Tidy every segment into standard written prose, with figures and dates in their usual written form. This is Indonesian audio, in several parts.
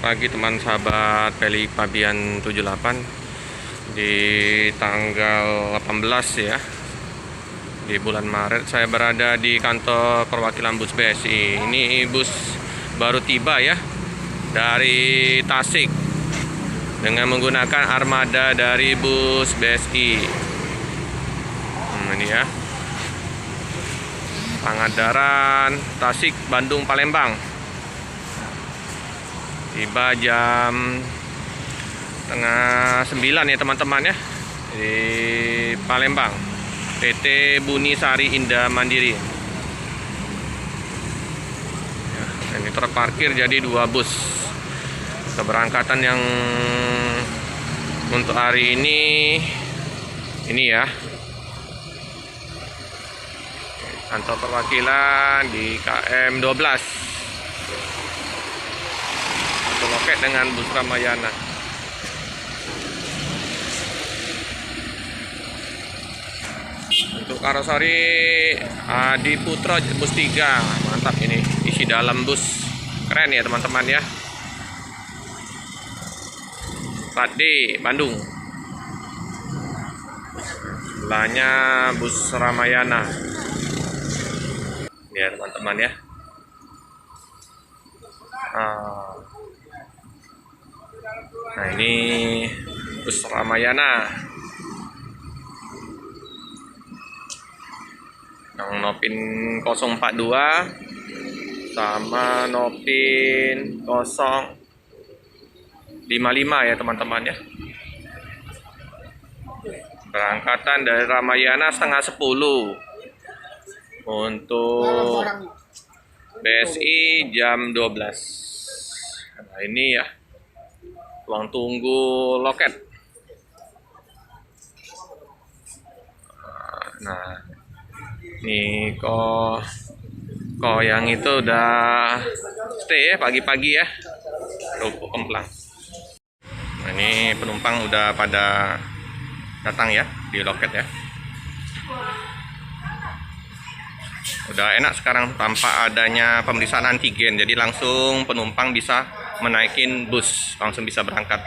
pagi teman sahabat Peli Pabian 78 di tanggal 18 ya, di bulan Maret. Saya berada di kantor perwakilan bus BSI. Ini bus baru tiba ya dari Tasik dengan menggunakan armada dari bus BSI. Ini ya, Pangandaran, Tasik, Bandung, Palembang. Tiba jam setengah 9 ya teman-teman ya, di Palembang, PT Buni Sari Indah Mandiri ya. Ini terparkir jadi 2 bus keberangkatan yang untuk hari ini ya, kantor perwakilan di KM 12 loket dengan bus Ramayana. Untuk karoseri Adi Putra bus 3, mantap ini, isi dalam bus keren ya teman-teman ya. Plat D Bandung, sebelahnya bus Ramayana ya teman-teman ya. Nah ini bus Ramayana yang Nopin 042 sama Nopin 055 ya teman-teman ya. Berangkatan dari Ramayana setengah 10. Untuk BSI jam 12. Nah ini ya, ruang tunggu loket. Nah ini kok yang itu udah stay ya pagi-pagi ya, Rumput Kemplang. Nah, ini penumpang udah pada datang ya di loket ya. Udah enak sekarang tanpa adanya pemeriksaan antigen, jadi langsung penumpang bisa menaikin bus, langsung bisa berangkat.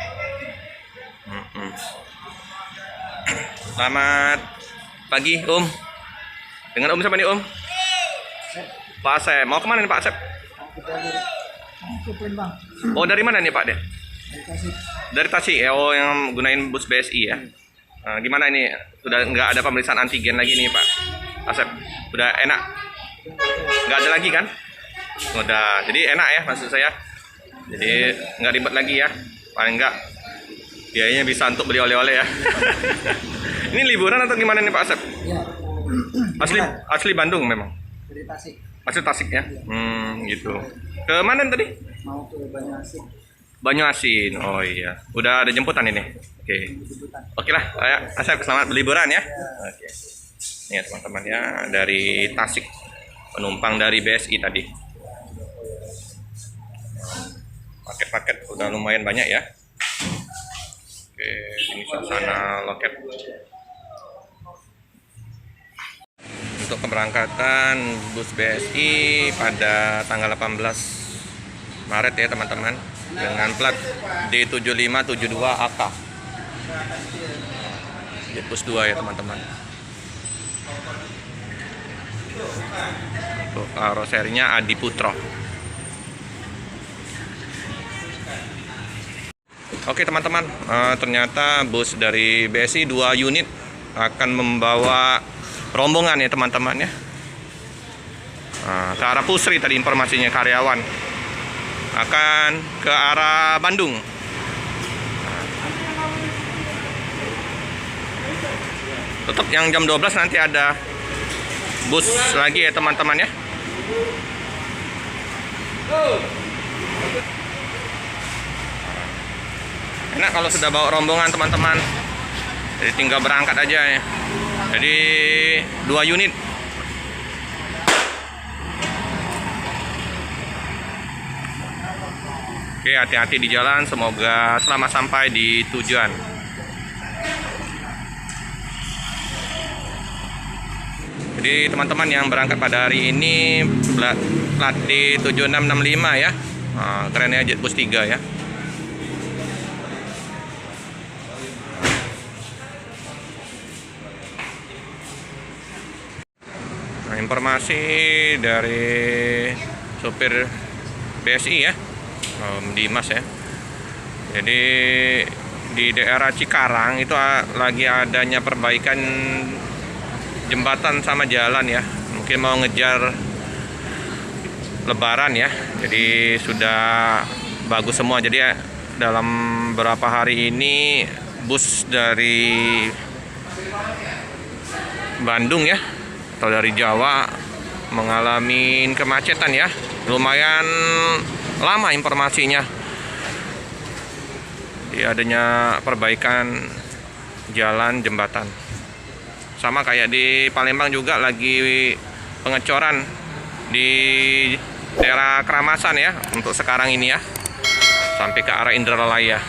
Selamat pagi Om. Dengan Om siapa nih Om? Pak Asep. Mau kemana nih Pak Asep? Oh dari mana nih Pak De? Dari Tasik ya. Oh yang gunain bus BSI ya. Nah, gimana ini? Sudah nggak ada pemeriksaan antigen lagi nih Pak Asep? Udah enak? Nggak ada lagi kan? Udah, jadi enak ya maksud saya. Jadi nggak ribet lagi ya. Paling nggak biayanya bisa untuk beli oleh-oleh ya. Ini liburan atau gimana nih Pak Asep? Ya. Asli Bandung memang. Dari Tasik. Asli Tasik ya. Gitu. Ke mana tadi? Mau ke Banyuasin. Banyuasin. Oh iya. Udah ada jemputan ini. Oke. Oke lah, ya Asep selamat berliburan ya. Oke. Ini ya teman-teman ya, dari Tasik. Penumpang dari BSI tadi. Paket-paket udah lumayan banyak ya. Oke, ini suasana loket. Untuk keberangkatan bus BSI pada tanggal 18 Maret ya teman-teman, dengan plat D7572AK. Di bus 2 ya teman-teman. Untuk karoserinya Adi Putra. Oke teman-teman, ternyata bus dari BSI 2 unit akan membawa rombongan ya teman-teman ya. Ke arah Pusri tadi informasinya, karyawan akan ke arah Bandung. Tetap yang jam 12 nanti ada bus lagi ya teman-teman ya. Enak kalau sudah bawa rombongan teman-teman, jadi tinggal berangkat aja ya. Jadi 2 unit. Oke, hati-hati di jalan, semoga selamat sampai di tujuan. Jadi teman-teman yang berangkat pada hari ini plat D7665 ya. Nah, kerennya Jetbus 3 ya. Nah, informasi dari sopir BSI ya, Om Dimas ya. Jadi di daerah Cikarang itu lagi adanya perbaikan jembatan sama jalan ya. Mungkin mau ngejar Lebaran ya. Jadi sudah bagus semua. Jadi ya, dalam beberapa hari ini bus dari Bandung ya atau dari Jawa mengalami kemacetan ya. Lumayan lama informasinya. Di adanya perbaikan jalan jembatan. Sama kayak di Palembang juga lagi pengecoran di daerah Keramasan ya untuk sekarang ini ya. Sampai ke arah Indralaya.